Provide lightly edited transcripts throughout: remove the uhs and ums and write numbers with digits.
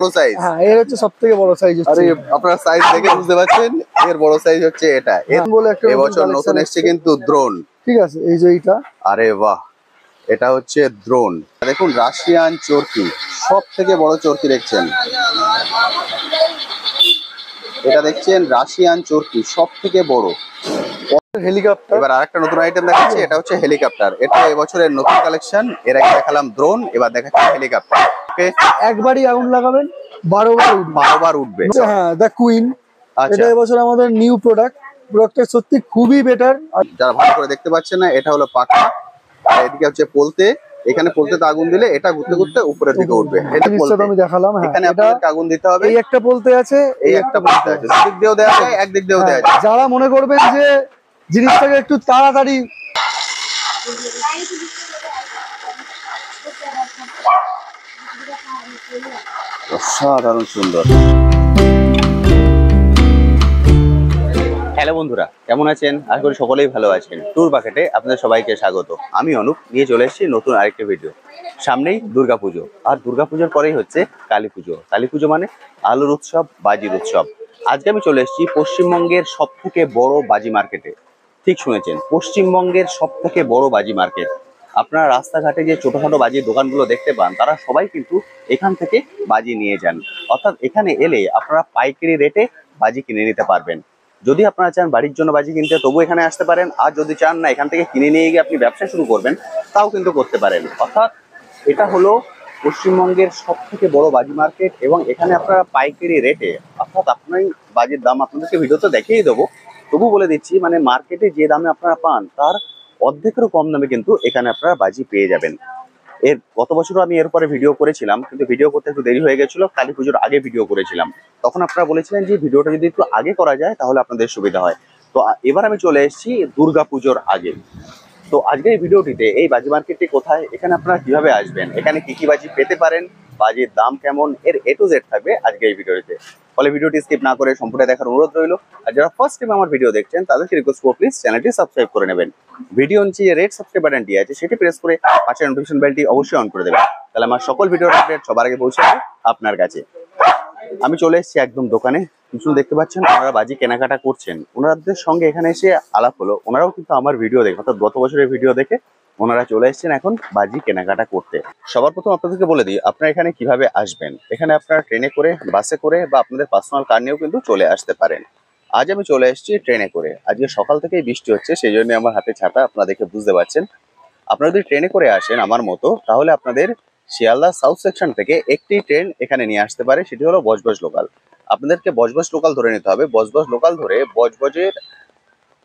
বড় সাইজ। হ্যাঁ এর হচ্ছে সবথেকে বড় সাইজ। আরে আপনারা সাইজ দেখে বুঝতে পারছেন এর বড় সাইজ হচ্ছে এটা। এবছর নতুন এসেছে কিন্তু ড্রোন। ঠিক আছে এই যে এইটা, আরে বাহ, এটা হচ্ছে ড্রোন। দেখুন রাশিয়ান চরকি, সব থেকে বড় চরকি দেখছেন, এটা দেখছেন রাশিয়ান চরকি সব থেকে বড়। হেলিকপ্টার। এবার আরেকটা নতুন আইটেম দেখাচ্ছি, এটা হচ্ছে হেলিকপ্টার। এটা এবছরের নতুন কালেকশন। এর আগে দেখালাম ড্রোন, এবার দেখাচ্ছি হেলিকপ্টার। একবারই আগুন লাগাবেন 12 বার উঠবে। হ্যাঁ দ্য কুইন, এটা এবছর আমাদের নিউ প্রোডাক্টটা সত্যি খুবই বেটার। যারা ভালো করে দেখতে পাচ্ছেন না, এটা হলো পাখা, আর এদিকে হচ্ছে পোলতে। এখানে পোলতে আগুন দিলে এটা ঘুরতে ঘুরতে উপরের দিকে উঠবে। এটা পোলতে আমি দেখালাম। হ্যাঁ এখানে আপনাদেরকে আগুন দিতে হবে। এই একটা পোলতে আছে, এই একটা পোলতে আছে, দুদিক দিয়েও দেওয়া যায়, একদিক দিয়েও দেওয়া যায়। যারা মনে করবেন যে জিনিসটাকে একটু তাড়াতাড়ি, অসাধারণ সুন্দর। হ্যালো বন্ধুরা, কেমন আছেন? আশা করি সকলেই ভালো আছেন। ট্যুর বাকেটে আপনাদের সবাইকে স্বাগত। আমি অনুপ নিয়ে চলে এসেছি নতুন আরেকটা ভিডিও। সামনেই দুর্গাপুজো, আর দুর্গাপুজোর পরেই হচ্ছে কালী পুজো। কালী পুজো মানে আলোর উৎসব, বাজির উৎসব। আজকে আমি চলে এসেছি পশ্চিমবঙ্গের সব থেকে বড় বাজি মার্কেটে। ঠিক শুনেছেন, পশ্চিমবঙ্গের সব থেকে বড় বাজি মার্কেট। আপনারা রাস্তাঘাটে যে ছোটখাটো বাজির দোকানগুলো দেখতে পান, তারা সবাই কিন্তু এখান থেকে বাজি নিয়ে যান। অর্থাৎ এখানে এলে আপনারা পাইকারি রেটে বাজি কিনে নিতে পারবেন। যদি আপনারা চান বাড়ির জন্য বাজি কিনতে, তবু এখানে আসতে পারেন। আর যদি চান না এখান থেকে কিনে নিয়ে গিয়ে আপনি ব্যবসা শুরু করবেন, তাও কিন্তু করতে পারেন। অর্থাৎ এটা হলো পশ্চিমবঙ্গের সব থেকে বড় বাজি মার্কেট, এবং এখানে আপনারা পাইকারি রেটে, অর্থাৎ আপনার বাজির দাম আপনাদেরকে ভিডিওতে দেখিয়ে দেবো, তবু বলে দিচ্ছি, মানে মার্কেটে যে দামে আপনারা পান তার অর্ধেকেরও কম দামে কিন্তু এখানে আপনারা বাজি পেয়ে যাবেন। এর গত বছরও আমি এর উপরে ভিডিও করেছিলাম, কিন্তু ভিডিও করতে একটু দেরি হয়ে গেছিল। কালী পুজোর আগে ভিডিও করেছিলাম, তখন আপনারা বলেছিলেন যে ভিডিওটা যদি একটু আগে করা যায় তাহলে আপনাদের সুবিধা হয়। তো এবার আমি চলে এসেছি দুর্গা পুজোর আগে। তো আজকে এই ভিডিওটিতে এই বাজি মার্কেটটি কোথায়, এখানে আপনারা কিভাবে আসবেন, এখানে কি কি বাজি পেতে পারেন, বাজির দাম কেমন, এর A to Z থাকবে আজকে এই ভিডিওটিতে। ফলে ভিডিওটি স্কিপ না করে সম্পূর্ণ দেখার অনুরোধ রইল। আর যারা ফার্স্ট টাইম আমার ভিডিও দেখছেন তাদেরকে রিকোয়েস্ট করব প্লিজ চ্যানেলটি সাবস্ক্রাইব করে নেবেন। ভিডিও নিচে যে রেড সাবস্ক্রাইব বাটনটি আছে সেটি প্রেস করে পাশের নোটিফিকেশন বেলটি অবশ্যই অন করে দেবেন, তাহলে আমার সকল ভিডিওর আপডেট সবার আগে পৌঁছে যাবে আপনার কাছে। আমি চলে এসেছি একদম দোকানে। পিছনে দেখতে পাচ্ছেন ওনারা বাজি কেনাকাটা করছেন। ওনাদের সঙ্গে এখানে এসে আলাপ হলো, ওনারাও কিন্তু আমার ভিডিও দেখে, অর্থাৎ গত বছরের ভিডিও দেখে ওনারা চলে এসেছেন এখন বাজি কেনাকাটা করতে। সবার প্রথম আপনাদেরকে বলে দিই আপনারা এখানে কিভাবে আসবেন। এখানে আপনারা ট্রেনে করে, বাসে করে বা আপনাদের পার্সোনাল কার নিয়েও কিন্তু চলে আসতে পারেন। আজ আমি চলে এসেছি ট্রেনে করে। আজকে সকাল থেকেই বৃষ্টি হচ্ছে, সেই জন্য আমার হাতে ছাতা, আপনারা দেখে বুঝতে পারছেন। আপনারা যদি ট্রেনে করে আসেন আমার মতো, তাহলে আপনাদের শিয়ালদা সাউথ সেকশন থেকে একটি ট্রেন এখানে নিয়ে আসতে পারে, সেটি হলো বজবজ লোকাল। আপনাদেরকে বজবজ লোকাল ধরে নিতে হবে। বজবজ লোকাল ধরে বজবজের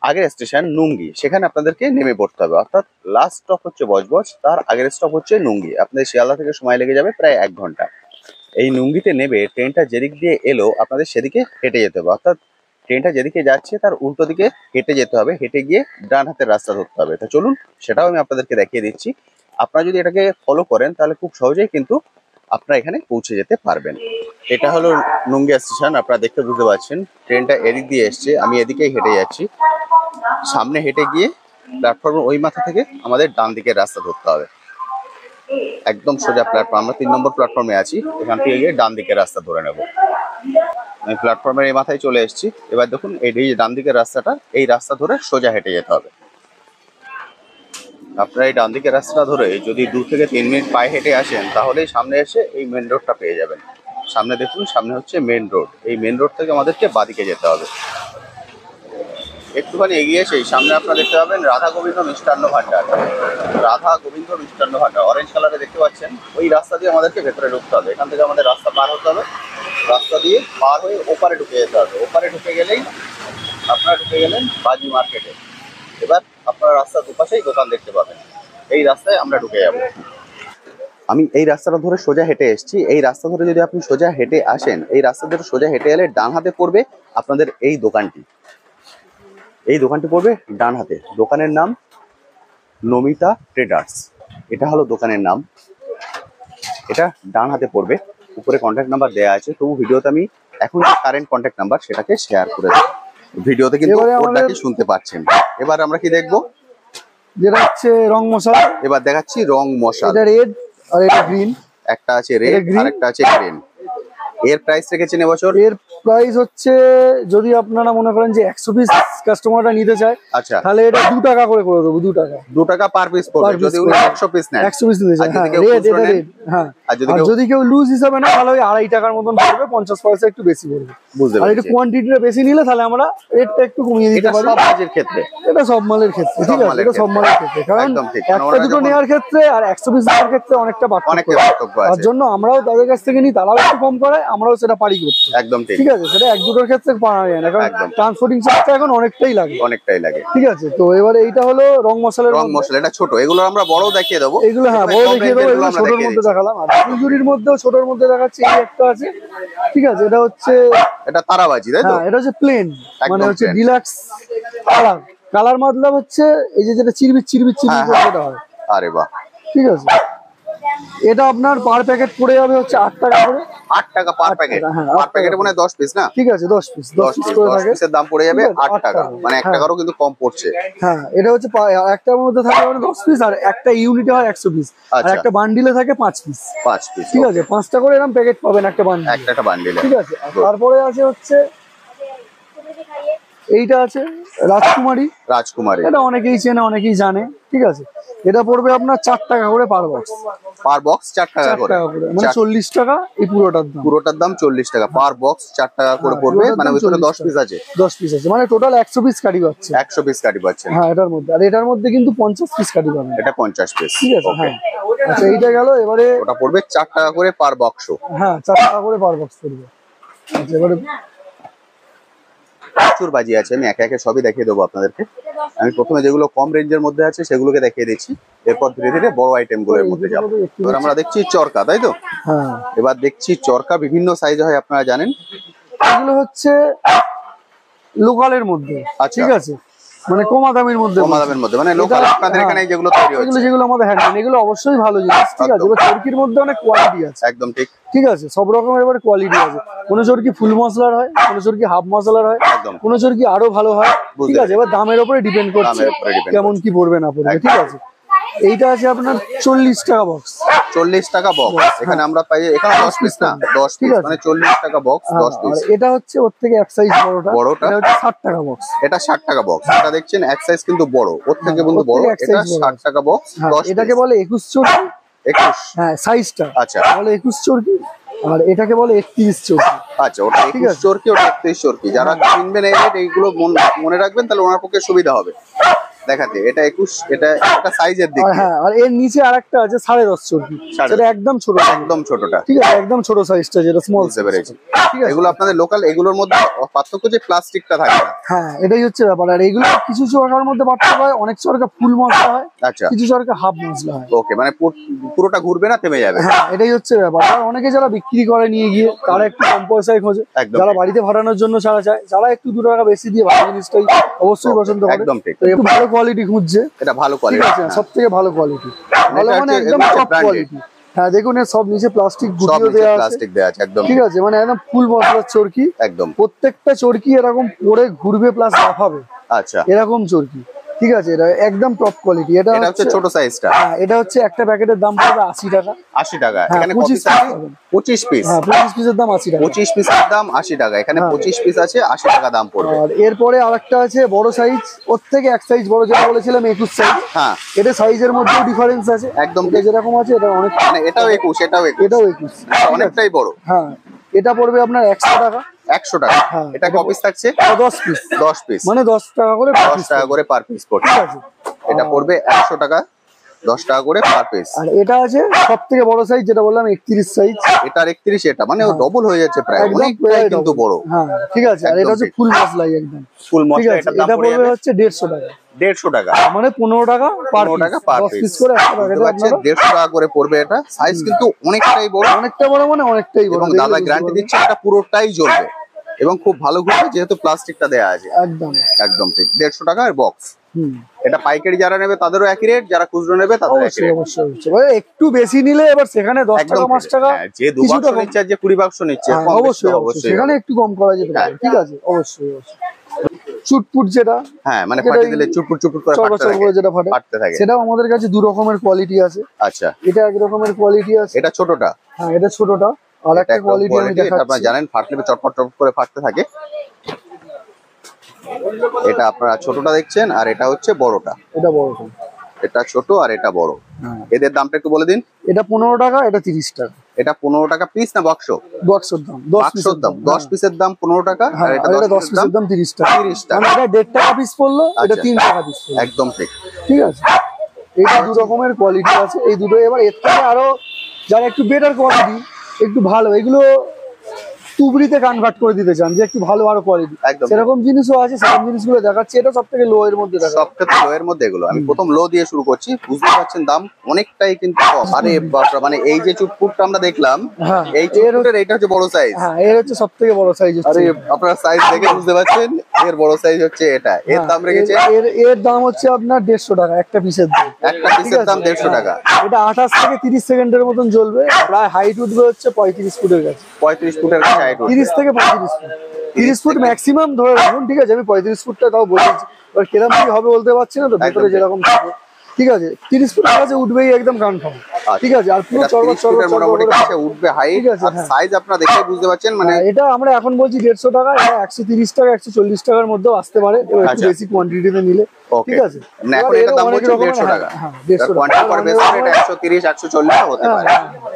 আগের স্টেশন নুঙ্গি, সেখানে আপনাদেরকে নেমে পড়তে হবে। অর্থাৎ লাস্ট স্টপ হচ্ছে বজবজ, তার আগের স্টপ হচ্ছে নুঙ্গি। আপনাদের শিয়ালদা থেকে সময় লেগে যাবে প্রায় 1 ঘন্টা। এই নুঙ্গিতে নেবে ট্রেনটা যেদিক দিয়ে এলো আপনাদের সেদিকে হেঁটে যেতে হবে। অর্থাৎ ট্রেনটা যেদিকে যাচ্ছে তার উল্টো দিকে হেঁটে যেতে হবে, হেঁটে গিয়ে ডান হাতের রাস্তা ধরতে হবে। তো চলুন সেটাও আমি আপনাদেরকে দেখিয়ে দিচ্ছি। আপনারা যদি এটাকে ফলো করেন তাহলে খুব সহজেই কিন্তু আপনারা এখানে পৌঁছে যেতে পারবেন। এটা হলো নুঙ্গি স্টেশন, আপনারা দেখতে বুঝতে পারছেন। ট্রেনটা এদিক দিয়ে এসছে, আমি এদিকেই হেঁটে যাচ্ছি। সামনে হেঁটে গিয়ে প্ল্যাটফর্মের ওই মাথা থেকে আমাদের ডান দিকের রাস্তা ধরতে হবে, একদম সোজা প্ল্যাটফর্ম। আমরা 3 নম্বর প্ল্যাটফর্মে আছি, এখান থেকে গিয়ে ডান দিকের রাস্তা ধরে নেব। আমি প্ল্যাটফর্মের এই মাথায় চলে এসেছি। এবার দেখুন এই যে ডান দিকের রাস্তাটা, এই রাস্তা ধরে সোজা হেঁটে যেতে হবে। আপনারা এই ডান দিকের রাস্তাটা ধরে যদি 2 থেকে 3 মিনিট পায়ে হেঁটে আসেন, তাহলেই সামনে এসে এই মেন রোডটা পেয়ে যাবেন। সামনে দেখুন, সামনে হচ্ছে মেন রোড। এই মেন রোড থেকে আমাদেরকে বাদিকে যেতে হবে। একটুখানি এগিয়ে এসেই সামনে আপনারা দেখতে পাবেন রাধা গোবিন্দ মিষ্টান্ন ভান্ডার। রাধা গোবিন্দ মিষ্টান্ন ভান্ডার অরেঞ্জ কালারে দেখতে পাচ্ছেন। ওই রাস্তা দিয়ে আমাদেরকে ভেতরে ঢুকতে হবে। এখান থেকে আমাদের রাস্তা পার হতে হবে, রাস্তা দিয়ে পার হয়ে ওপারে ঢুকে যেতে হবে। ওপারে ঢুকে গেলেই আপনারা ঢুকে গেলেন বাজি মার্কেটে। এবার আপনারা রাস্তার দুপাশেই দোকান দেখতে পাবেন। এই রাস্তায় আমরা ঢুকে যাব। আমি এই রাস্তাটা ধরে সোজা হেঁটে এসেছি। এই রাস্তা ধরে যদি আপনি সোজা হেঁটে আসেন, এই রাস্তা ধরে সোজা হেঁটে এলে ডান হাতে পড়বে আপনাদের এই দোকানটি। এই দোকানটি পড়বে ডান হাতে। দোকানের নাম নমিতা ট্রেডার্স, এটা হলো দোকানের নাম। এটা ডান হাতে পড়বে। উপরে কন্ট্যাক্ট নাম্বার দেওয়া আছে, তবু ভিডিওতে আমি এখন যে কারেন্ট কন্ট্যাক্ট নাম্বার সেটাকে শেয়ার করে দেব। ভিডিওতে কিন্তু ওটাকে শুনতে পাচ্ছেন। এবার আমরা কি দেখবো, যেটা হচ্ছে রং মশলা। এবার দেখাচ্ছি রং মশলা। এটা রেড আর এটা গ্রিন। একটা আছে রেড আর একটা আছে গ্রিন। এর প্রাইস রেখেছেন এবছর? এর প্রাইস হচ্ছে যদি আপনারা মনে করেন যে 100 পিস কাস্টমাররা নিতে চায়, আচ্ছা, তাহলে এটা 2 টাকা করে দেবো। 2 টাকা 2 টাকা পার পিস পড়বে যদি উনি 100 পিস নেন। 100 পিস নিতে চায়, হ্যাঁ, রেট। হ্যাঁ, আর যদি কেউ লুজ হিসাবে না তাহলে ওই 2.5 টাকার মতন পড়বে, 50 পয়সা একটু বেশি পড়বে। আর একটু কোয়ান্টিটিটা বেশি নিলে তাহলে আমরা রেটটা একটু কমিয়ে দিতে পারি। সব মালের ক্ষেত্রে, এটা সব মালের ক্ষেত্রে, ঠিক আছে, এটা সব মালের ক্ষেত্রে, কারণ একটা দুটো নেওয়ার ক্ষেত্রে আর 100 পিস নেওয়ার ক্ষেত্রে অনেকটা পার্থক্য আছে। তার জন্য আমরাও তাদের কাছ থেকে নিই, তারাও একটু কম করে, আমরাও সেটা পারি করতে। একদম ঠিক আছে, সেটা এক দুটোর ক্ষেত্রে পাওয়া যায় না, কারণ ট্রান্সপোর্টিং চার্জটা এখন অনেকটাই লাগে। ঠিক আছে, তো এবারে এইটা হলো রং মশলা। এটা ছোট, এগুলো আমরা বড় দেখিয়ে দেবো। এগুলো হ্যাঁ বড় দেখিয়ে দেবো, এগুলো ছোটর মধ্যে দেখালাম। আর ফুলঝুরির মধ্যেও ছোটর মধ্যে দেখাচ্ছি, এই একটা আছে। ঠিক আছে, এটা হচ্ছে তারাবাজি, তাই তো? হ্যাঁ, এটা হচ্ছে প্লেন, মানে হচ্ছে ডিলাক্স কালার মতলব হচ্ছে এই যে যেটা চিরবির করে সেটা হয়। আরে বাহ, ঠিক আছে, এটা আপনার পার প্যাকেট পড়ে যাবে হচ্ছে 8 টাকা করে। 8 টাকা পার প্যাকেট? পার প্যাকেটে মনে হয় 10 পিস না? ঠিক আছে, 10 পিস করে থাকে। 10 পিসের দাম পড়ে যাবে 8 টাকা, মানে 1 টাকারও কিন্তু কম পড়ছে। হ্যাঁ, এটা হচ্ছে একটার মধ্যে থাকে 10 পিস, আর একটা ইউনিটে হয় 100 পিস, আর একটা বান্ডিলে থাকে 5 পিস। ঠিক আছে, 5টা করে এরকম প্যাকেট পাবেন একটা বান্ডিলে। ঠিক আছে, তারপরে আছে হচ্ছে এইটা আছে রাজকুমারী। এটা অনেকেই চেনে, অনেকেই জানে। ঠিক আছে, এটা পড়বে আপনার 4 টাকা করে পার বক্স। 4 টাকা করে, মানে 40 টাকা এই পুরোটার দাম 40 টাকা পার বক্স। 4 টাকা করে পড়বে, মানে ওই 10 পিস আছে। 10 পিস আছে, মানে টোটাল 100 পিস কাটি পাচ্ছে। 100 পিস কাটি পাচ্ছে, হ্যাঁ, এটার মধ্যে। আর এটার মধ্যে কিন্তু 50 পিস কাটি পাবেন। এটা 50 পিস। ঠিক আছে, হ্যাঁ। আচ্ছা, এইটা গেল। এবারে ওটা পড়বে 4 টাকা করে পার বক্স। হ্যাঁ, 4 টাকা করে পার বক্স পড়বে। আচ্ছা, এবারে প্রচুর বাজি আছে, আমি একে একে সবই দেখিয়ে দেবো আপনাদেরকে। আমি প্রথমে যেগুলো কম রেঞ্জের মধ্যে আছে সেগুলোকে দেখিয়ে দিচ্ছি, এরপর ধীরে ধীরে বড় আইটেম গুলোর মধ্যে যাবো। এবার আমরা দেখছি চরকা, তাই তো? হ্যাঁ, এবার দেখছি চরকা বিভিন্ন সাইজ হয়, আপনারা জানেন। এগুলো হচ্ছে লোকালের মধ্যে। ঠিক আছে, মানে কমা দামের মধ্যে, মানে লোকাল আপনাদের এখানে যেগুলো তৈরি হচ্ছে, যেগুলো আমাদের হ্যান্ডমেড, এগুলো অবশ্যই ভালো জিনিস। ঠিক আছে, এবার চরকির মধ্যে অনেক কোয়ালিটি আছে। একদম ঠিক। ঠিক আছে, সব রকমের এবারে কোয়ালিটি আছে। কোনো চরকি ফুল মশলার হয়, কোনো চরকি হাফ মশলার হয়, কোনো চরকি আরো ভালো হয়। ঠিক আছে, এবার দামের উপরে ডিপেন্ড করছে কেমন কি পড়বে না পড়বে। ঠিক আছে, এইটা আছে আপনার 40 টাকা বক্স। 40 টাকা বক্স। এখানে আমরা পাই, এখানে 10 পিস না, 10 পিস, মানে 40 টাকা বক্স, 10 পিস। এটা হচ্ছে ওর থেকে এক সাইজ বড়টা, এটা হচ্ছে 60 টাকা বক্স। এটা 60 টাকা বক্স। এটা দেখছেন এক সাইজ কিন্তু বড়, ওর থেকে কিন্তু বড়। এটা 60 টাকা বক্স, 10 পিস। এটাকে বলে 21 চরকি। 21, হ্যাঁ, সাইজটা। আচ্ছা, বলে 21 চরকি। আর এটাকে বলে 31 চরকি। আচ্ছা, ওটা 21 চরকি, ওটা 31 চরকি। যারা কিনবেন এইগুলো মনে রাখবেন, তাহলে ওনার পক্ষে সুবিধা হবে দেখাতে। এটা 21, এটা সাইজের দিক। হ্যাঁ, আর এর নিচে আরেকটা আছে 10.5 চরকি, সেটা একদম ছোট, একদম ছোটটা। ঠিক আছে, একদম ছোট সাইজটা, যেটা স্মল সেভারেজ। ঠিক আছে, এগুলো আপনাদের লোকাল। এগুলোর মধ্যে পার্থক্য যে প্লাস্টিকটা থাকে না। হ্যাঁ, এটাই হচ্ছে ব্যাপার। আর এগুলো কিছু চরকার মধ্যে পার্থক্য হয়, অনেক চরকা ফুল মশলা হয়, আচ্ছা, কিছু চরকা হাফ মশলা হয়। ওকে, মানে পুরোটা ঘুরবে না, থেমে যাবে। হ্যাঁ, এটাই হচ্ছে ব্যাপার। আর অনেকে যারা বিক্রি করে নিয়ে গিয়ে, তারা একটু কম পয়সায় খোঁজে। যারা বাড়িতে ভাড়ানোর জন্য ছাড়া চায়, যারা একটু 2 টাকা বেশি দিয়ে ভালো জিনিসটাই অবশ্যই পছন্দ করে। একদম ঠিক। একটু ভালো কোয়ালিটি খুঁজছে, এটা ভালো কোয়ালিটি। ঠিক আছে, সবথেকে ভালো কোয়ালিটি, ভালো মানে একদম টপ কোয়ালিটি। হ্যাঁ, দেখুন এর সব নিচে প্লাস্টিক গুটিয়ে দেয়া আছে, প্লাস্টিক দেয়া আছে একদম। ঠিক আছে, মানে একদম ফুল মশলার চরকি একদম। প্রত্যেকটা চরকি এরকম পরে ঘুরবে প্লাস লাফাবে। আচ্ছা, এরকম চরকি। ঠিক আছে, এটা একদম টপ কোয়ালিটি। এটা হচ্ছে ছোট সাইজটা। হ্যাঁ, এটা হচ্ছে একটা প্যাকেটের দাম পড়বে 80 টাকা। 80 টাকা। এখানে 25 পিস। হ্যাঁ, 25 পিসের দাম 80 টাকা। 25 পিসের দাম 80 টাকা। এখানে 25 পিস আছে, 80 টাকা দাম পড়বে। আর এরপরে আরেকটা আছে বড় সাইজ, ওর থেকে এক সাইজ বড়, যেটা বলেছিলাম 21 সাইজ। হ্যাঁ, এটা সাইজের মধ্যেও ডিফারেন্স আছে একদম। এটা যেরকম আছে, এটা অনেক, মানে এটাও 21, এটাও 21, অনেকটাই বড়। হ্যাঁ, এটা পড়বে আপনার 100 টাকা। 100 টাকা। হ্যাঁ, এটা কত পিস থাকছে? 10 পিস। 10 পিস, মানে 10 টাকা করে, 10 টাকা করে পার পিস পড়বে। ঠিক আছে, এটা পড়বে 100 টাকা, 10 টাকা করে পার পিস। আর এটা আছে সবথেকে বড় সাইজ, যেটা বললাম 31 সাইজ। এটা 31, এটা মানে ডবল হয়ে যাচ্ছে প্রায়, অনেকটাই কিন্তু বড়। হ্যাঁ, ঠিক আছে। আর এটা হচ্ছে ফুল মশলাই একদম ফুল মশলা। এটা পড়বে হচ্ছে 150 টাকা। 150 টাকা, মানে 15 টাকা পার পিস করে 100 টাকা। 150 টাকা করে পড়বে। এটা সাইজ কিন্তু অনেকটাই বড়, অনেকটা বড়, মানে অনেকটাই বড়। এবং দাদা গ্যারান্টি দিচ্ছে এটা পুরোটাই জ্বলবে এবং খুব ভালো ঘুরবে, যেহেতু প্লাস্টিকটা দেয়া আছে। একদম একদম ঠিক। 150 টাকার বক্স। এটা পাইকারি যারা নেবে তাদেরও একই রেট, যারা খুচরো নেবে তাদের একই রেট। অবশ্যই একটু বেশি নিলে এবার সেখানে 10 টাকা 5 টাকা, যে 2 বাক্স নিচ্ছে আর যে 20 বাক্স নিচ্ছে, অবশ্যই অবশ্যই সেখানে একটু কম করা যেতে পারে। ঠিক আছে, অবশ্যই অবশ্যই। চুটপুট যেটা, হ্যাঁ, মানে ফাটিয়ে দিলে চুটপুট করে ফাটতে থাকে, সেটাও আমাদের কাছে 2 রকমের কোয়ালিটি আছে। আচ্ছা, এটা এক রকমের কোয়ালিটি আছে। এটা ছোটটা। হ্যাঁ, এটা ছোটটা। আর এটা একটা একটা কোয়ালিটি আমি quality, এটা আপনারা দেখাচ্ছি। জানেন ফাটলে চটপট চটপট করে ফাটতে থাকে। এটা আপনারা ছোটটা দেখছেন আর এটা হচ্ছে বড়টা। এটা বড়টা। এটা ছোট আর এটা বড়। হ্যাঁ। এদের দামটা একটু বলে দিন। এটা 15 টাকা, এটা 30 টাকা। এটা 15 টাকা পিস না বাক্স? বক্সের দাম 10 বাক্সর পিসের দাম দাম। 10 পিসের দাম 15 টাকা আর হ্যাঁ, এটা আর এটা 10 10 পিসের দাম 30 টাকা। 30 টাকা। মানে এটা 1.5 টাকা পিস পড়লো, এটা আচ্ছা। 3 টাকা পিস পড়লো। একদম ঠিক। ঠিক আছে, এটা দু রকমের কোয়ালিটি আছে এই দুটো। এবার এর থেকে আরো যারা একটু বেটার কোয়ালিটি, একটু ভালো, এগুলো তুবড়িতে কনভার্ট করে দিতে চান যে একটু ভালো আরো কোয়ালিটি, একদম। সেরকম জিনিসও আছে। সেরকম জিনিসগুলো দেখাচ্ছি। এটা সব থেকে লো এর মধ্যে দেখাচ্ছি। সব থেকে লো এর মধ্যে এগুলো। আমি প্রথম লো দিয়ে শুরু করছি। বুঝতে পারছেন দাম অনেকটাই কিন্তু কম। আরে বাপরে, মানে এই যে চুটপুটটা আমরা দেখলাম, হ্যাঁ, এই চুটপুটের এইটা হচ্ছে বড় সাইজ। হ্যাঁ, এর হচ্ছে সব থেকে বড় সাইজ। আরে আপনারা সাইজ দেখে বুঝতে পারছেন এর বড় সাইজ হচ্ছে এটা। এর দাম রেখেছে, এর দাম হচ্ছে আপনার 150 টাকা একটা পিসের দাম। একটা পিসের দাম 150 টাকা। এটা 28 থেকে 30 সেকেন্ডের মতন জ্বলবে। প্রায় হাইট উঠবে হচ্ছে 35 ফুটের কাছে। 35 ফুটের কাছে হাইট। 30 থেকে 35 ফুট, 30 ফুট ম্যাক্সিমাম ধরে রাখুন। ঠিক আছে, আমি 35 ফুটটা তাও বলেছি। এবার কিরম কি হবে বলতে পারছি না তো, ভেতরে যেরকম থাকে। ঠিক আছে, 30 ফুটের কাছে উঠবেই একদম কনফার্ম। ঠিক আছে, আর পুরো চড়বা মোটামুটি কাছে উঠবে হাইট। আর সাইজ আপনারা দেখে বুঝতে পারছেন। মানে এটা আমরা এখন বলছি 150 টাকা, এটা 130 টাকা 140 টাকার মধ্যেও আসতে পারে এবার একটু বেশি কোয়ান্টিটিতে নিলে। ঠিক আছে, না এখন এটা দাম হচ্ছে 150 টাকা। হ্যাঁ, 150 কোয়ান্টিটি পার বেস এটা 130 140 হতে পারে।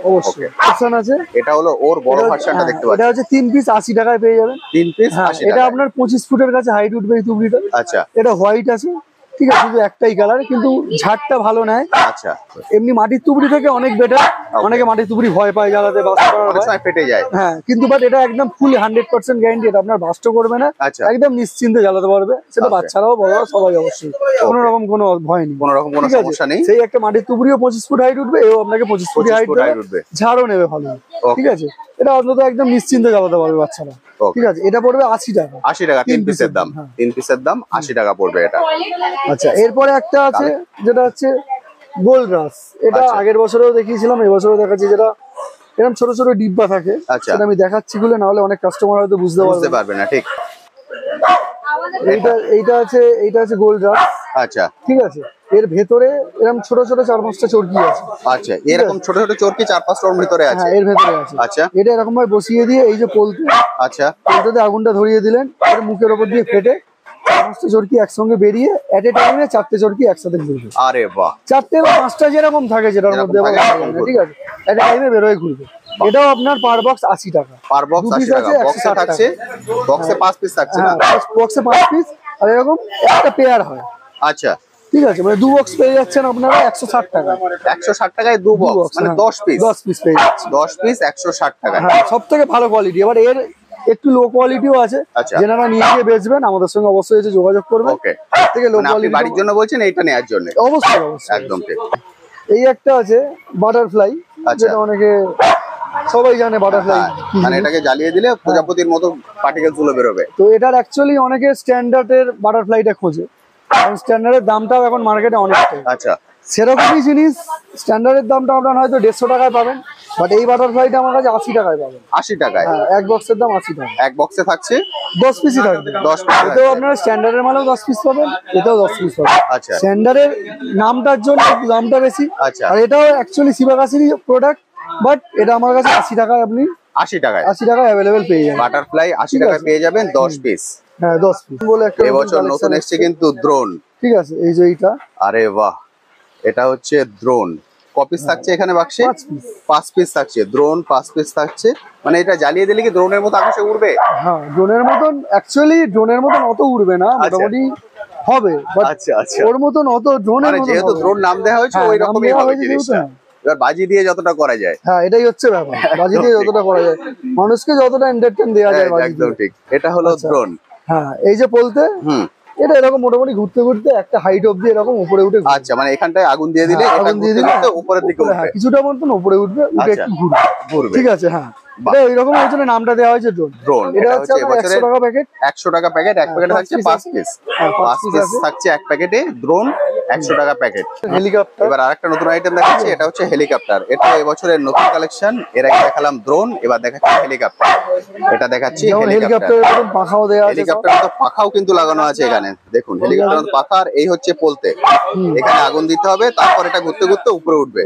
অবশ্যই অপশন আছে। এটা হলো ওর বড় ভার্সনটা দেখতে এটা পাচ্ছেন। হচ্ছে 3 পিস 80 টাকায় পেয়ে যাবেন। 3 পিস 80 এটা টাকা। আপনার 25 ফুটের কাছে হাইট উঠবে এই তুবড়িটা। আচ্ছা এটা হোয়াইট আছে। ঠিক আছে, শুধু একটাই কালার, কিন্তু ঝাড়টা ভালো নেয়। আচ্ছা, এমনি মাটির তুবড়ি থেকে অনেক বেটার। অনেকে মাটির তুবড়ি ভয় পায় জ্বালাতে, বাস্ট করার অনেক ভয়। সময় ফেটে যায়। হ্যাঁ, কিন্তু বাট এটা একদম ফুল 100% গ্যারান্টি। এটা আপনার বাস্ট করবে না, আচ্ছা। একদম নিশ্চিন্তে জ্বালাতে পারবে। সেটা আচ্ছা। বাচ্চারাও বড়রা সবাই অবশ্যই, কোনো রকম কোনো ভয় নেই। কোনো রকম কোনো ঠিক আছে? সমস্যা নেই। সেই একটা মাটির তুবড়িও 25 ফুট হাইট উঠবে, এও আপনাকে 25 ফুট 25 হাইট ফুট height উঠবে। দেবে, ঝাড়ও নেবে ভালো। Okay. ঠিক আছে, এটা অন্তত একদম নিশ্চিন্তে জ্বালাতে পারবে বাচ্চারা। Okay. ঠিক আছে, এটা পড়বে 80 টাকা। 80 টাকা 3 পিসের দাম। হ্যাঁ। 3 পিসের দাম 80 টাকা পড়বে এটা। আচ্ছা, এরপরে একটা আছে যেটা হচ্ছে গোল্ড রাস। এটা আচ্ছা। আগের বছরেও দেখিয়েছিলাম, এবছরও দেখাচ্ছি। যেটা এরকম ছোট ছোট ডিব্বা থাকে, আচ্ছা। সেটা আমি দেখাচ্ছি গুলো, না হলে অনেক কাস্টমার হয়তো বুঝতে বুঝতে পারবে। পারবে না, ঠিক। এইটা আছে গোল্ড রাস। আচ্ছা ঠিক আছে, এর ভেতরে এরকম ছোট ছোট 4-5টা চরকি আছে। আচ্ছা, এরকম ছোট ছোট চরকি 4-5টার ভিতরে আছে। হ্যাঁ, এর ভেতরে আছে। আচ্ছা এটা এরকম ভাবে বসিয়ে দিয়ে এই যে পোলতে, আচ্ছা পোলতে আগুনটা ধরিয়ে দিলেন, এর মুখের ওপর দিয়ে ফেটে 4-5টা চরকি একসঙ্গে বেরিয়ে এট এ টাইমে 4টে চরকি একসাথে ঘুরবে। আরে বাহ, 4টে বা 5টা যেরকম থাকে, যেটার যেরকম মধ্যে থাকে আবার সেরকম ঠিক আছে, এট এ টাইমে বেরোয় ঘুরবে। এটাও আপনার পার বক্স 80 টাকা। পার বক্স দু 80 piece টাকা। আছে, বক্সে 160 থাকছে, বক্সে 5 পিস থাকছে না? হ্যাঁ, বক্সে 5 পিস, আর এরকম একটা পেয়ার হয়। আচ্ছা, ঠিক আছে, মানে 2 বক্স পেয়ে যাচ্ছেন আপনারা 160 টাকা। 160 টাকায় 2 বক্স, মানে 10 পিস। 10 পিস পেয়ে যাচ্ছেন। 10 পিস 160 টাকা। হ্যাঁ, সব থেকে ভালো কোয়ালিটি। এবার এর একটু লো কোয়ালিটিও আছে, আচ্ছা। যেনারা নিয়ে গিয়ে বেচবেন আমাদের সঙ্গে অবশ্যই এসে যোগাযোগ করবেন। ওকে, থেকে লো মানে আপনি কোয়ালিটি বাড়ির জন্য বলছেন, এইটা নেয়ার জন্য? অবশ্যই অবশ্যই। একদম ঠিক। এই একটা আছে বাটারফ্লাই, আচ্ছা। যেটা অনেকে সবাই জানে বাটারফ্লাই। হ্যাঁ, মানে এটাকে জ্বালিয়ে দিলে প্রজাপতির মতো পার্টিকেলস গুলো বেরোবে। তো এটার অ্যাকচুয়ালি অনেকে স্ট্যান্ডার্ডের বাটারফ্লাইটা খোঁজে, কারণ স্ট্যান্ডার্ডের দামটাও এখন মার্কেটে অনেকটাই। আচ্ছা সেরকমই জিনিস, স্ট্যান্ডার্ডের দামটা আপনার হয়তো 150 টাকায় পাবেন, বাট এই বাটারফ্লাইটা আমার কাছে 80 টাকায় পাবেন। 80 টাকায় হ্যাঁ, এক বক্সের দাম 80 টাকা। এক বক্সে থাকছে 10 পিসই থাকবে। 10 পিস। এতেও আপনারা স্ট্যান্ডার্ডের মালেও 10 পিস পাবেন, এটাও 10 পিস পাবেন। আচ্ছা স্ট্যান্ডার্ডের নামটার জন্য একটু দামটা বেশি। আচ্ছা। আর এটাও অ্যাকচুয়ালি শিবাকাশিরই প্রোডাক্ট, বাট এটা আমার কাছে 80 টাকায় আপনি 80 টাকায় 80 টাকায় অ্যাভেলেবেল পেয়ে যাবেন। বাটারফ্লাই 80 ঠিক টাকায় আছে। পেয়ে যাবেন 10 পিস। হ্যাঁ, 10 পিস বলে একটা এবছর নতুন এসেছে কিন্তু ড্রোন। ঠিক আছে, এই যে এইটা আরে বাহ, এটা হচ্ছে ড্রোন। কপিস থাকছে এখানে বাক্সে? 5 পিস। 5 পিস থাকছে ড্রোন, 5 পিস থাকছে। মানে এটা জ্বালিয়ে দিলে কি ড্রোনের মতো আকাশে উড়বে? হ্যাঁ, ড্রোনের মতন, অ্যাকচুয়ালি ড্রোনের মতন অত উড়বে না, মোটামুটি হবে, বাট আচ্ছা আচ্ছা, ওর মতন অত ড্রোনের মানে মতন যেহেতু হবে না। ড্রোন নাম দেওয়া হয়েছে হ্যাঁ, ওই নাম রকমই দেওয়া হবে হয়েছে যেহেতু, জিনিসটা। হ্যাঁ। এবার বাজি দিয়ে যতটা করা যায়। হ্যাঁ, এটাই হচ্ছে ব্যাপার, বাজি দিয়ে যতটা করা যায়, মানুষকে যতটা এন্টারটেইন দেওয়া যায় বাজি একদম দিয়ে। ঠিক। এটা হলো আচ্ছা। ড্রোন। হ্যাঁ, এই যে বলতে হুম, এটা এরকম মোটামুটি ঘুরতে ঘুরতে একটা হাইট অবধি এরকম উপরে উঠে ঘুরবে। আচ্ছা, মানে এখানটায় আগুন দিয়ে দিলে হ্যাঁ, এটা আগুন দিয়ে ঘুরতে দিলে ঘুরতে উপরের দিকে হ্যাঁ, উঠবে। কিছুটা মতন উপরে উঠবে, উঠে আচ্ছা। একটু ঘুরবে। ঘুরবে। ঠিক আছে, হ্যাঁ, বাহ। এটা ওইরকম ওই জন্য নামটা দেওয়া হয়েছে ড্রোন। ড্রোন। এটা হচ্ছে আপনার 100 টাকা প্যাকেট। 100 টাকা প্যাকেট। এক প্যাকেটে থাকছে 5 পিস। হ্যাঁ, 5 piece পিস আছে। থাকছে এক প্যাকেটে। ড্রোন 100 টাকা প্যাকেট। হেলিকপ্টার। এবার আরেকটা নতুন আইটেম দেখাচ্ছি, এটা হচ্ছে হেলিকপ্টার। এটা এবছরের নতুন কালেকশন। এর আগে দেখালাম ড্রোন, এবার দেখাচ্ছি হেলিকপ্টার। এটা দেখাচ্ছি যেমন হেলিকপ্টার। হেলিকপ্টারের এরকম পাখাও দেওয়া আছে সব। হেলিকপ্টার তো পাখাও কিন্তু লাগানো আছে এখানে, দেখুন হেলিকপ্টার পাখা। আর এই হচ্ছে পোলতে, এখানে আগুন দিতে হবে, তারপর এটা ঘুরতে ঘুরতে উপরে উঠবে।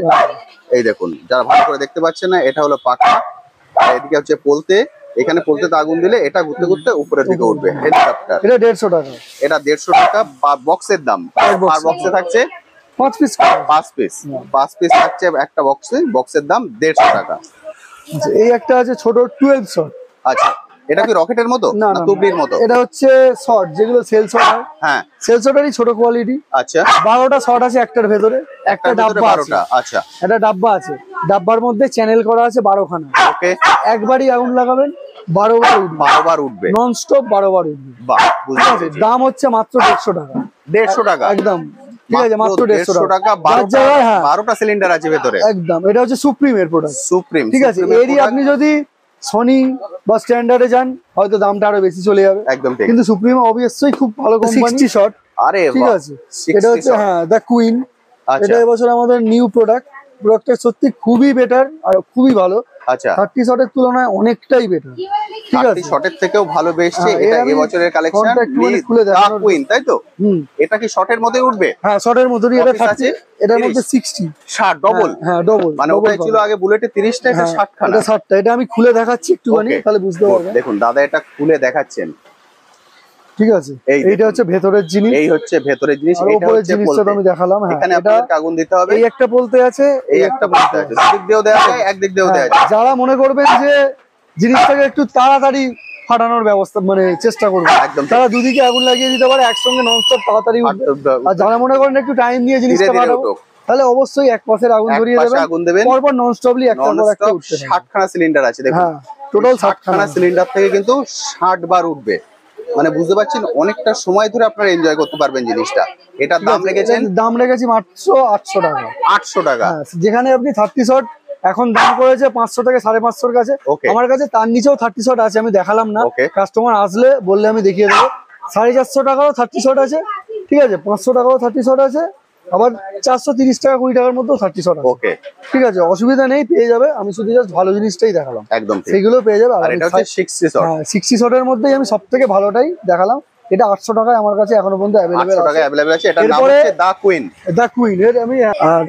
এই দেখুন, যারা ভালো করে দেখতে পাচ্ছেন না, এটা হলো পাখা। আর এদিকে হচ্ছে পোলতে, এখানে পোলতে আগুন দিলে এটা ঘুরতে ঘুরতে উপরের দিকে উঠবে। হেলিকপ্টার এটা 150 টাকা। এটা 150 টাকা বক্সের দাম। পার বক্সে থাকছে 5 পিস 5 পিস থাকছে একটা বক্সের দাম 150 টাকা। এই একটা আছে ছোট 12 শট। আচ্ছা, এটা কি রকেটের মতো না না তুবড়ির মতো? এটা হচ্ছে শট, যেগুলো সেল শট হয়। হ্যাঁ, সেল শটেরই ছোট কোয়ালিটি। আচ্ছা, 12টা শট আছে একটার ভেতরে, একটা ডাব্বা আছে। 12টা। আচ্ছা, একটা ডাব্বা আছে, ডাব্বার মধ্যে চ্যানেল করা আছে 12 খানা। ওকে, একবারই আগুন লাগাবেন 12 বার উঠবে, 12 বার উঠবে, নন স্টপ 12 বার উঠবে। বাহ, ঠিক আছে, দাম হচ্ছে মাত্র 150 টাকা। 150 টাকা একদম ঠিক আছে, মাত্র 150 টাকা। 12টা সিলিন্ডার আছে ভেতরে। একদম, এটা হচ্ছে সুপ্রিম এর প্রোডাক্ট। সুপ্রিম, ঠিক আছে, এরই আপনি যদি সনি বা স্ট্যান্ডার্ডে যান হয়তো দামটা আরো বেশি চলে যাবে। একদম ঠিক। কিন্তু সুপ্রিম অবভিয়াসলি খুব ভালো কোম্পানি। 60 শট। আরে ঠিক বাহ, আছে, এটা হচ্ছে হ্যাঁ দা কুইন। আচ্ছা, এটা এবছর আমাদের নিউ প্রোডাক্টটা সত্যি খুবই বেটার আর খুবই ভালো। আচ্ছা, 30 শটের তুলনায় অনেকটাই বেটার। ঠিক আছে, 30 শটের থেকেও ভালো বেশছে। হ্যাঁ, এটা আমি এবছরের কালেকশন ফোনটা একটুখানি খুলে দেখানোর- কুইন, তাই তো? হুম, এটা কি শটের মধ্যে উঠবে? হ্যাঁ শটের মধ্যেই। এটা Office 30, আছে, এটার 30 মধ্যে 60। 60 ডবল। হ্যাঁ ডবল, মানে ওটাই ছিল আগে বুলেটে 30টা, এটা 60 খানা। এটা 60টা। এটা আমি খুলে দেখাচ্ছি একটুখানি, Okay, তাহলে বুঝতে পারবেন। দেখুন দাদা এটা খুলে দেখাচ্ছেন। ঠিক আছে, এই এইটা হচ্ছে ভেতরের জিনিস, এই হচ্ছে ভেতরের জিনিস, আর এটা উপরের হচ্ছে জিনিসটা তো পোলতে। আমি দেখালাম। হ্যাঁ, এখানে এটা আপনাদের আগুন দিতে হবে। এই একটা বলতে আছে, এই একটা বলতে আছে, দুদিক দিয়েও দেওয়া যায়, একদিক দিয়েও দেওয়া যায়। যারা মনে করবেন যে জিনিসটাকে একটু তাড়াতাড়ি ফাটানোর ব্যবস্থা মানে চেষ্টা করবে, একদম ঠিক। তারা দুদিকে আগুন লাগিয়ে দিতে পারে, একসঙ্গে ননস্টপ তাড়াতাড়ি উঠবে। আর যারা মনে করেন একটু টাইম নিয়ে জিনিসটা ধীরে ফাটাবো, উঠুক। তাহলে অবশ্যই এক পাশের আগুন এক ধরিয়ে পাশে দেবেন, আগুন দেবেন, পরপর ননস্টপলি একটার পর একটা উঠতে থাকবে। 60 খানা সিলিন্ডার আছে দেখুন। হ্যাঁ, টোটাল 60 খানা সিলিন্ডার থেকে কিন্তু 60 বার উঠবে। মানে বুঝতে পারছেন, অনেকটা সময় ধরে আপনারা এনজয় করতে পারবেন জিনিসটা। এটার দাম রেখেছেন, দাম রেখেছি মাত্র 800 টাকা। 800 টাকা। হ্যাঁ, যেখানে আপনি 30 শট এখন দাম করেছে 500 থেকে 550 কাছে। Okay. আমার কাছে তার নিচেও 30 শট আছে, আমি দেখালাম না। Okay. কাস্টমার আসলে বললে আমি দেখিয়ে দেবো। 450 টাকাও 30 শট আছে, ঠিক আছে, 500 টাকাও 30 শট আছে, আবার 430 টাকা 20 টাকার মধ্যেও 30 শট আছে। ওকে, ঠিক আছে, অসুবিধা নেই, পেয়ে যাবে। আমি শুধু জাস্ট ভালো জিনিসটাই দেখালাম, একদম ঠিক। সেগুলো পেয়ে যাবে। আর এটা হচ্ছে 60 শট। হ্যাঁ, 60 শটের মধ্যেই আমি সব থেকে ভালোটাই দেখালাম। এটা 800 টাকায় আমার কাছে এখনো পর্যন্ত 800 অ্যাভেলেবেল টাকা আছে। অ্যাভেলেবল আছে। এটার নাম এরপরে- হচ্ছে দা কুইন। দা কুইন এর আমি আর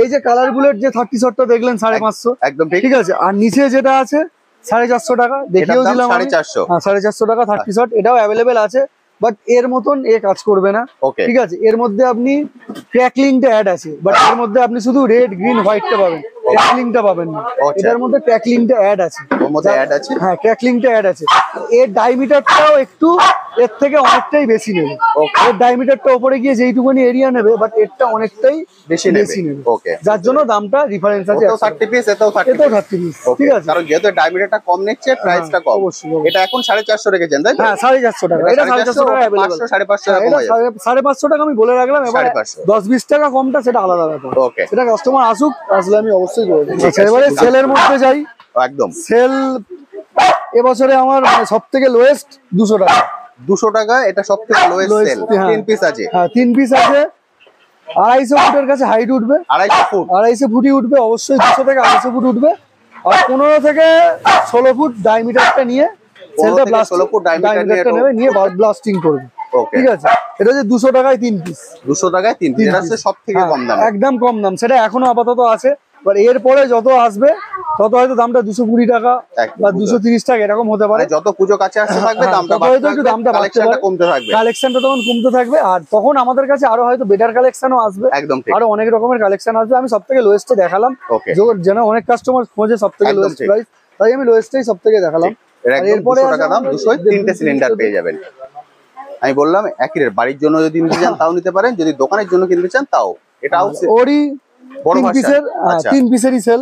এই যে কালার বুলেট যে 30 শটটা দেখলেন 550, একদম ঠিক। ঠিক আছে। আর নিচে যেটা আছে 450 টাকা, দেখিয়েও এটার দাম দিলাম আমি। 450। হ্যাঁ, 450 টাকা 30 শট, এটাও অ্যাভেলেবেল আছে। বাট এর মতন এ কাজ করবে না। ওকে, ঠিক আছে, এর মধ্যে আপনি ক্র্যাকলিংটা অ্যাড আছে, বাট এর মধ্যে আপনি শুধু রেড গ্রিন হোয়াইটটা পাবেন, ক্র্যাকলিংটা পাবেন না। আচ্ছা। এটার মধ্যে ক্র্যাকলিংটা অ্যাড আছে। ওর মধ্যে অ্যাড আছে। হ্যাঁ, ক্র্যাকলিংটা অ্যাড আছে। এর ডায়ামিটারটাও একটু এর থেকে অনেকটাই বেশি নেবে। এর ডায়ামিটারটা উপরে গিয়ে যেইটুকুনি এরিয়া নেবে, বাট এরটা অনেকটাই বেশি নেবে। নেবে। ওকে, যার জন্য দামটা ডিফারেন্স আছে। ওটাও 30 পিস, এটাও 30 এটাও পিস। 30 পিস। ওকে, ঠিক আছে, কারণ যেহেতু ডায়ামিটারটা কম নিচ্ছে, প্রাইসটা কম। অবশ্যই। এটা এখন 450 রেখেছেন, তাই তো? হ্যাঁ, 450 টাকা। এটা 450 টাকা অ্যাভেলেবল। 500 550 টাকা কমে যাবে। 550 টাকা আমি বলে রাখলাম। এবার 550 10-20 টাকা কমটা সেটা আলাদা ব্যাপার। ওকে, সেটা কাস্টমার আসুক, আসলে আমি অবশ্যই করে দেবো। ঠিক আছে, এবারে ঠিক আছে। সেলের মধ্যে যাই। একদম সেল এবছরে আমার সব থেকে লোয়েস্ট 200 টাকা। 200 টাকা। এটা সবথেকে লোয়েস্ট Lowest, সেল। হ্যাঁ। 3 পিস আছে। হ্যাঁ, 3 পিস আছে। 250 ফুটের কাছে হাইট উঠবে, 250 ফুট। 250 ফুটই উঠবে অবশ্যই। 200 থেকে 250 ফুট উঠবে। আর 15 থেকে 16 ফুট ডায়ামিটারটা নিয়ে 15 সেলটা থেকে 16 ফুট diameter ডায়ামিটারটা নিয়ে নেবে, নিয়ে ব্লাস্টিং করবে। ওকে, ঠিক আছে, এটা হচ্ছে 200 টাকায় 3 পিস। 200 টাকায় 3 পিস। এটা হচ্ছে সবথেকে কম দাম। একদম কম দাম, সেটা এখনো আপাতত আছে। এবার এরপরে যত আসবে তত হয়তো দামটা 220 টাকা বা 230 টাকা এরকম হতে পারে। মানে যত পুজো কাছে আসতে থাকবে দামটা তত হয়তো একটু দামটা বাড়তে কালেকশনটা পারে। কমতে থাকবে। কালেকশনটা তখন কমতে থাকবে, আর তখন আমাদের কাছে আরো হয়তো বেটার কালেকশনও আসবে। একদম ঠিক। আরো অনেক রকমের কালেকশন আসবে। আমি সব থেকে লোয়েস্টে দেখালাম, ওকে, যেন অনেক কাস্টমার খোঁজে সব থেকে একদম লোয়েস্ট ঠিক। প্রাইস, তাই আমি লোয়েস্টেই সব থেকে দেখালাম। এর আর একদম এরপরে 200 টাকা আছে দাম, আমাদের 200 তিনটে সিলিন্ডার পেয়ে যাবেন। আমি বললাম একই রেট। বাড়ির জন্য যদি নিতে চান তাও নিতে পারেন, যদি দোকানের জন্য কিনতে চান তাও। এটাও ওরই বড় 3 version। পিসের, আচ্ছা। 3 পিসেরই সেল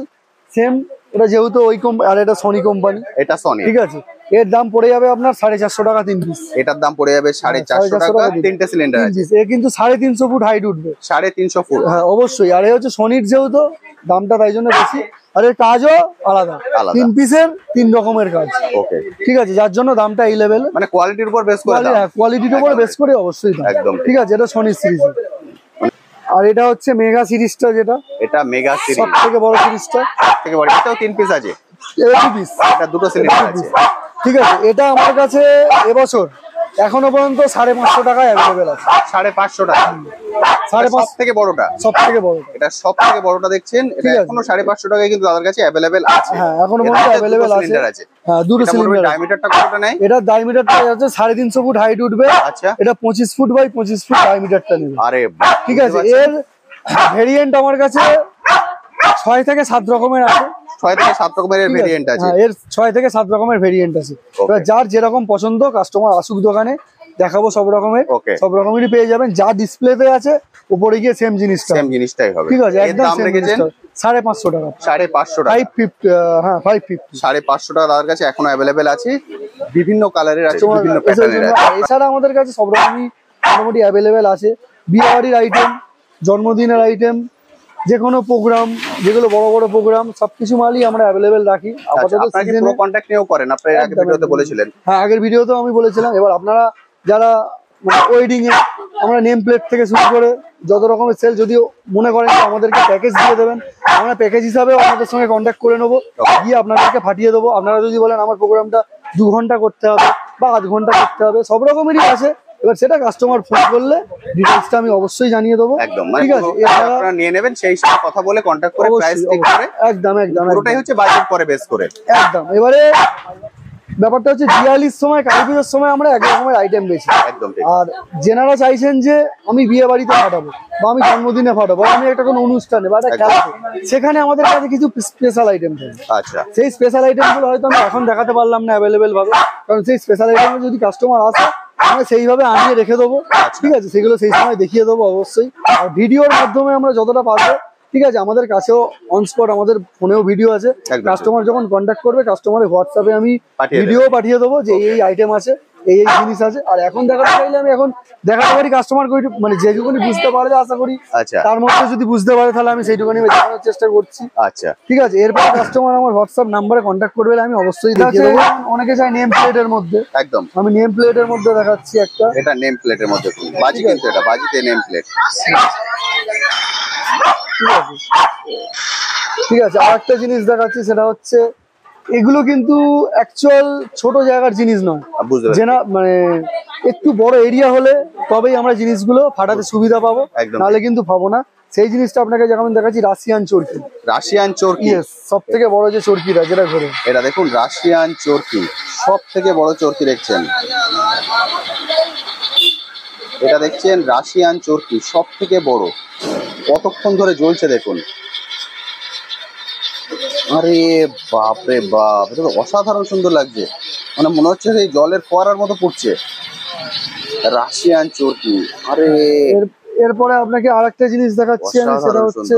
সেম। এটা যেহেতু ওই আর এটা সনি কোম্পানি, এটা সনি। ঠিক আছে। এর দাম পড়ে যাবে আপনার 450 টাকা 3 পিস। এটার দাম পড়ে যাবে 450 টাকা। তিনটে সিলিন্ডার আছে। এ কিন্তু 350 ফুট হাইট উঠবে। 350 ফুট। হ্যাঁ, অবশ্যই। আর এ হচ্ছে সনির, যেহেতু দামটা তাই জন্য বেশি। আর এর কাজও আলাদা। আলাদা। 3 পিসের 3 রকমের কাজ। ওকে, ঠিক আছে, যার জন্য দামটা এই লেভেল। মানে কোয়ালিটির উপর বেস করে দাম। কোয়ালিটির উপর বেস করে অবশ্যই দাম। একদম ঠিক আছে, এটা সনির সিরিজ। আর এটা হচ্ছে মেগা সিরিজটা, যেটা এটা মেগা সব সিরিজ থেকে বড় সিরিজটা। থেকে বড়। এটাও 3 পিস আছে। এটা 2 পিস। এটা দুটো সিলিন্ডার আছে। ঠিক আছে, এটা আমার কাছে এবছর এখনো পর্যন্ত 550 টাকায় অ্যাভেলেবেল আছে। 550 টাকা, 550 সব থেকে বড়টা, সব থেকে বড়, এটা সব থেকে বড়টা দেখছেন, এটা এখনো 550 টাকায় কিন্তু তাদের কাছে অ্যাভেলেবেল আছে। হ্যাঁ এখনো পর্যন্ত অ্যাভেলেবেল আছে। হ্যাঁ দুটো সিলিন্ডার। ডায়ামিটারটা কতটা নেয়? এটা ডায়ামিটারটা আছে 350 ফুট হাইট উঠবে। আচ্ছা, এটা 25 ফুট বাই 25 ফুট ডায়ামিটারটা নেবে। আরে ঠিক আছে, এর ভেরিয়েন্ট আমার কাছে 6 থেকে 7 রকমের আছে। 6 থেকে 7 রকমের ভেরিয়েন্ট আছে। হ্যাঁ এর 6 থেকে 7 রকমের ভেরিয়েন্ট আছে। এবার যার যেরকম পছন্দ কাস্টমার আসুক দোকানে, দেখাবো সব রকমের, সব রকমেরই পেয়ে যাবেন। যা ডিসপ্লেতে আছে উপরে গিয়ে সেম জিনিসটাই হবে। ঠিক আছে, একদম দাম রেখেছেন 550 টাকা। 550 টাকা, 550, হ্যাঁ 550, 550 টাকা তাদের কাছে এখনো অ্যাভেলেবেল আছে। বিভিন্ন কালারের আছে, বিভিন্ন প্যাটার্নের আছে। এছাড়া আমাদের কাছে সব রকমই মোটামুটি অ্যাভেলেবেল আছে। বিয়েবাড়ির আইটেম, জন্মদিনের আইটেম, যে কোনো প্রোগ্রাম, যেগুলো বড় বড় প্রোগ্রাম, সবকিছু মালই আমরা অ্যাভেলেবেল রাখি। আপাতত আপনারা পুরো কন্টাক্ট নিয়েও করেন, আপনারা আগের ভিডিওতে বলেছিলেন। হ্যাঁ আগের ভিডিওতেও আমি বলেছিলাম। এবার আপনারা যারা মানে ওয়েডিং এ আমরা নেম প্লেট থেকে শুরু করে যত রকমের সেল, যদিও মনে করেন যে আমাদেরকে প্যাকেজ দিয়ে দেবেন, আমরা প্যাকেজ হিসাবেও আপনাদের সঙ্গে কন্ট্যাক্ট করে নেবো, গিয়ে আপনাদেরকে পাঠিয়ে দেবো। আপনারা যদি বলেন আমার প্রোগ্রামটা 2 ঘন্টা করতে হবে বা 8 ঘন্টা করতে হবে, সব রকমেরই আছে। এবার সেটা কাস্টমার ফোন করলে ডিটেইলসটা আমি অবশ্যই জানিয়ে দেবো। একদম, ঠিক আছে, আপনারা নিয়ে নেবেন, সেই হিসাবে কথা বলে কন্ট্যাক্ট করে প্রাইস ঠিক করে। একদম একদম, পুরোটাই হচ্ছে বাজেট পরে বেস করে। একদম। এবারে ব্যাপারটা হচ্ছে দিওয়ালির সময়, কালী পুজোর সময় আমরা এক রকমের আইটেম বেশি। একদম। আর যেনারা চাইছেন যে আমি বিয়ে বাড়িতে ফাটাবো বা আমি জন্মদিনে ফাটাবো, আমি একটা কোনো অনুষ্ঠানে বা একটা খেলাতে, সেখানে আমাদের কাছে কিছু স্পেশাল আইটেম থাকে। আচ্ছা, সেই স্পেশাল আইটেমগুলো হয়তো আমি এখন দেখাতে পারলাম না অ্যাভেলেবেল ভাবে, কারণ সেই স্পেশাল আইটেম যদি কাস্টমার আসে আমরা সেইভাবে আনিয়ে রেখে দেবো। ঠিক আছে, সেগুলো সেই সময় দেখিয়ে দেবো অবশ্যই। আর ভিডিওর মাধ্যমে আমরা যতটা পারবো, ঠিক আছে, আমাদের কাছেও অন স্পট আমাদের ফোনেও ভিডিও আছে। কাস্টমার যখন কন্ট্যাক্ট করবে, কাস্টমারের হোয়াটসঅ্যাপে আমি ভিডিও পাঠিয়ে দেবো যে এই আইটেম আছে, এই জিনিস আছে। আর এখন দেখাতে চাইলে আমি এখন দেখাতে পারি, কাস্টমার মানে যেটুকুনি বুঝতে পারবে আশা করি, তার মধ্যে যদি বুঝতে পারে তাহলে আমি সেইটুকুনি দেখানোর চেষ্টা করছি। আচ্ছা ঠিক আছে, এরপর কাস্টমার আমার হোয়াটসঅ্যাপ নাম্বারে কন্ট্যাক্ট করবে, আমি অবশ্যই দেখিয়ে দেবো। অনেকে চাই নেম প্লেটের মধ্যে, একদম আমি নেম প্লেটের মধ্যে দেখাচ্ছি একটা। এটা নেম প্লেটের মধ্যে বাজি, কিন্তু এটা বাজিতে নেম প্লেট। ঠিক আছে, আর একটা জিনিস দেখাচ্ছি, সেটা হচ্ছে এগুলো কিন্তু অ্যাকচুয়াল ছোট জায়গার জিনিস নয়, যেটা মানে একটু বড় এরিয়া হলে তবেই আমরা জিনিসগুলো ফাটাতে সুবিধা পাবো, নাহলে কিন্তু পাবো না। সেই জিনিসটা আপনাকে যেমন দেখাচ্ছি, রাশিয়ান চরকি। রাশিয়ান চরকি সব থেকে বড় যে চরকিটা, যেটা ঘোরে, এটা দেখুন রাশিয়ান চরকি, সব থেকে বড় চরকি দেখছেন। এটা দেখছেন রাশিয়ান চরকি, সব থেকে বড়। কতক্ষণ ধরে জ্বলছে দেখুন। আরে বাপরে বাপ, এটা তো অসাধারণ সুন্দর লাগছে, মানে মনে হচ্ছে সেই জলের ফোয়ারার মতো পড়ছে। রাশিয়ান চরকি। আরে এরপরে আপনাকে আরেকটা জিনিস দেখাচ্ছি আমি, সেটা হচ্ছে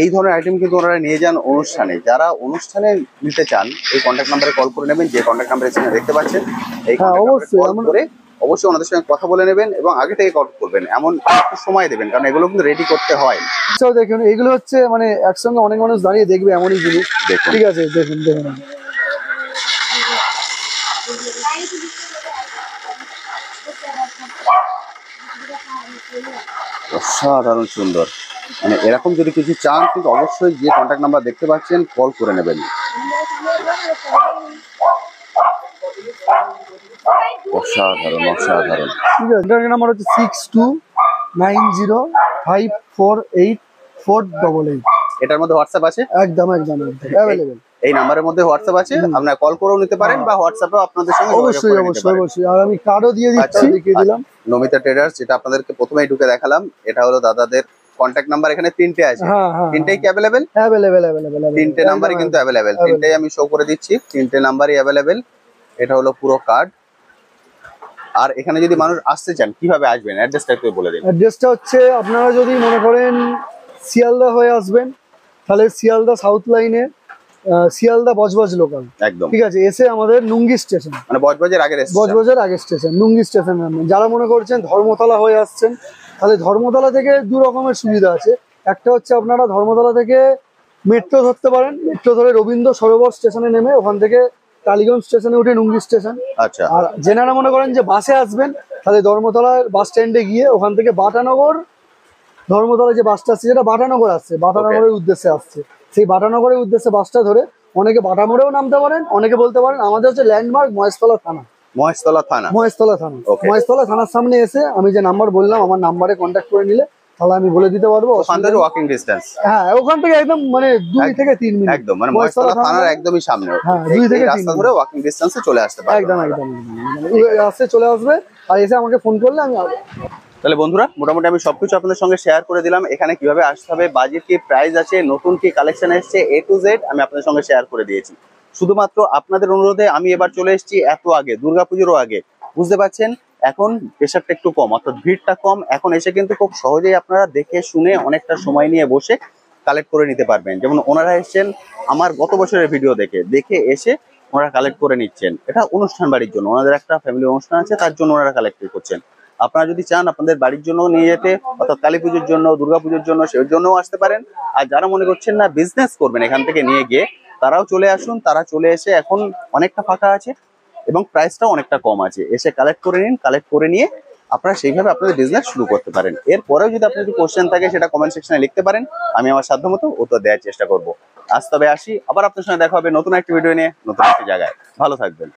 এই ধরনের আইটেম কিন্তু ওনারা নিয়ে যান অনুষ্ঠানে। যারা অনুষ্ঠানে নিতে চান, এই কন্ট্যাক্ট নাম্বারে কল করে নেবেন, যে কন্ট্যাক্ট নাম্বারে এখানে দেখতে পাচ্ছেন, এই অবশ্যই ওনাদের সঙ্গে কথা বলে নেবেন এবং আগে থেকে কল করবেন, এমন একটু সময় দেবেন, কারণ এগুলো কিন্তু রেডি করতে হয়। দেখুন এগুলো হচ্ছে মানে একসঙ্গে অনেক মানুষ দাঁড়িয়ে দেখবে এমনই জিনিস। ঠিক আছে, দেখুন দেখুন অসাধারণ সুন্দর। মানে এরকম যদি কিছু চান, কিন্তু অবশ্যই যে কন্ট্যাক্ট নাম্বার দেখতে পাচ্ছেন কল করে নেবেন। অসাধারণ অসাধারণ। ঠিক আছে, কন্ট্যাক্ট নাম্বার হচ্ছে 6290548488। এটার মধ্যে হোয়াটসঅ্যাপ আছে? একদম একদম অ্যাভেলেবেল। এই নাম্বারের মধ্যে হোয়াটসঅ্যাপ আছে, আপনারা কল করেও নিতে পারেন বা হোয়াটসঅ্যাপেও আপনাদের সঙ্গে অবশ্যই অবশ্যই অবশ্যই। আর আমি কার্ডও দিয়ে দিচ্ছি, দেখিয়ে দিলাম। নমিতা ট্রেডার্স, যেটা আপনাদেরকে প্রথমেই ঢুকে দেখালাম, এটা হলো দাদাদের কন্ট্যাক্ট নাম্বার। এখানে 3টে আছে, 3টেই কি অ্যাভেলেবেল? অ্যাভেলেবেল। 3টে নাম্বারই কিন্তু অ্যাভেলেবেল, 3টেই আমি শো করে দিচ্ছি, 3টে নাম্বারই অ্যাভেলেবেল। এটা হলো পুরো কার্ড। আর এখানে যদি মানুষ আসতে চান, কিভাবে আসবেন, অ্যাড্রেসটা একটু বলে দিন। অ্যাড্রেসটা হচ্ছে, আপনারা যদি মনে করেন শিয়ালদা হয়ে আসবেন, তাহলে শিয়ালদা সাউথ লাইনে শিয়ালদা বজবজ লোকাল, একদম ঠিক আছে, এসে আমাদের নুঙ্গি স্টেশন, মানে বজবজের আগে স্টেশন, নুঙ্গি স্টেশন নামবেন। যারা মনে করছেন ধর্মতলা হয়ে আসছেন, তাহলে ধর্মতলা থেকে 2 রকমের সুবিধা আছে। একটা হচ্ছে আপনারা ধর্মতলা থেকে মেট্রো ধরতে পারেন, মেট্রো ধরে রবীন্দ্র সরোবর স্টেশনে নেমে ওখান থেকে টালিগঞ্জ স্টেশনে উঠে নুঙ্গি স্টেশন। আচ্ছা, আর যেনারা মনে করেন যে বাসে আসবেন, তাহলে ধর্মতলা বাস স্ট্যান্ডে গিয়ে ওখান থেকে বাটানগর, ধর্মতলা যে বাসটা আসছে যেটা বাটানগর আসছে, বাটানগরের উদ্দেশ্যে আসছে, সেই বাটানগরের উদ্দেশ্যে বাসটা ধরে অনেকে বাটামোড়েও নামতে পারেন, অনেকে বলতে পারেন আমাদের হচ্ছে ল্যান্ডমার্ক মহেশতলা থানা, মহেশতলা থানা। মহেশতলা থানা। Okay. মহেশতলা থানার সামনে এসে আমি যে নাম্বার বললাম আমার নাম্বারে কন্ট্যাক্ট করে নিলে তাহলে আমি বলে দিতে পারবো। ওখান থেকে ওয়াকিং ডিস্টেন্স। হ্যাঁ ওখান থেকে একদম মানে 2 থেকে 3 মিনিট একদম মানে মহেশতলা থানার একদমই সামনে। হ্যাঁ 2 থেকে 3 রাস্তা ধরে ওয়াকিং ডিস্টেন্সে চলে আসতে পারবে। একদম একদম রাস্তায় চলে আসবে আর এসে আমাকে ফোন করলে আমি আসবো। তাহলে বন্ধুরা মোটামুটি আমি সবকিছু আপনাদের সঙ্গে শেয়ার করে দিলাম। এখানে কিভাবে আসতে হবে, বাজেট কি, প্রাইস আছে, নতুন কি কালেকশন এসেছে, A to Z আমি আপনাদের সঙ্গে শেয়ার করে দিয়েছি। শুধুমাত্র আপনাদের অনুরোধে আমি এবার চলে এসেছি এত আগে, দুর্গাপুজোরও আগে। বুঝতে পারছেন এখন প্রেশারটা একটু কম, অর্থাৎ ভিড়টা কম। এখন এসে কিন্তু খুব সহজেই আপনারা দেখে শুনে অনেকটা সময় নিয়ে বসে কালেক্ট করে নিতে পারবেন। যেমন ওনারা এসেছেন আমার গত বছরের ভিডিও দেখে এসে ওনারা কালেক্ট করে নিচ্ছেন। এটা অনুষ্ঠান বাড়ির জন্য, ওনাদের একটা ফ্যামিলি অনুষ্ঠান আছে তার জন্য ওনারা কালেক্ট করছেন। আপনারা যদি চান আপনাদের বাড়ির জন্য নিয়ে যেতে, অর্থাৎ কালী পুজোর জন্য, দুর্গাপুজোর জন্য, সেই জন্যও আসতে পারেন। আর যারা মনে করছেন না বিজনেস করবেন এখান থেকে নিয়ে গিয়ে, তারাও চলে আসুন। তারা চলে এসে এখন অনেকটা ফাঁকা আছে এবং প্রাইসটাও অনেকটা কম আছে, এসে কালেক্ট করে নিন। কালেক্ট করে নিয়ে আপনারা সেইভাবে আপনাদের বিজনেস শুরু করতে পারেন। এরপরেও যদি আপনার কিছু কোশ্চেন থাকে সেটা কমেন্ট সেকশনে লিখতে পারেন, আমি আমার সাধ্যমতো উত্তর দেওয়ার চেষ্টা করবো। আজ তবে আসি, আবার আপনার সঙ্গে দেখা হবে নতুন একটা ভিডিও নিয়ে, নতুন একটা জায়গায়। ভালো থাকবেন।